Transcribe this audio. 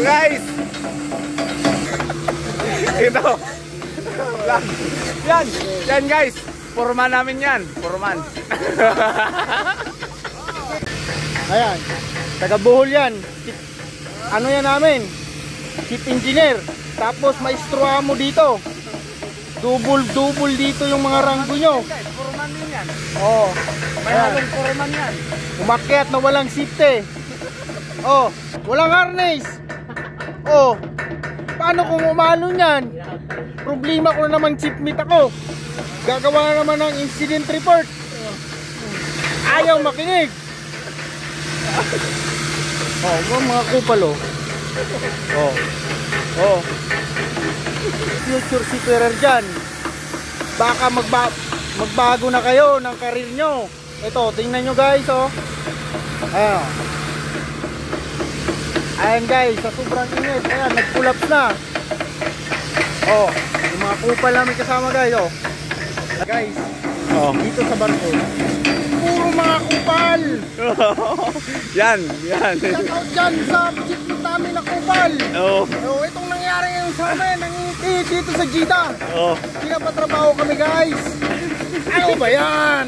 guys. Ito. Yan. Yan guys. Foreman namin yan. Foreman. Ayan. Taga Bohol yan. Ano yan namin? Chief engineer. Tapos maestro mo dito. Double dito yung mga ranggo nyo. Foreman din yan. Oh. May halong foreman yan. Umakyat na walang safety. Oh. Walang harness. Oh. Paano kung umalo niyan? Problema ko na naman, chief meet ako. Gagawa na naman ng incident report. Ayaw makinig. Oh, mga kupal oh. Oh. Oh. Future seafarer dyan. Baka magbago na kayo ng karir nyo. Ito, tingnan nyo guys oh. Ayan. Ayan guys, sa sobrang init. Ayan, nag-collapse na. Oh, yung mga kupal namin kasama guys oh. Guys, dito sa barko puro mga kupal. Yan. Shout out dyan sa jeepney namin na kupal. Oh, itong nangyari ngayon sa amin, nangiti dito sa Jeddah. Pinapatrabaho kami guys. Ano ba yan?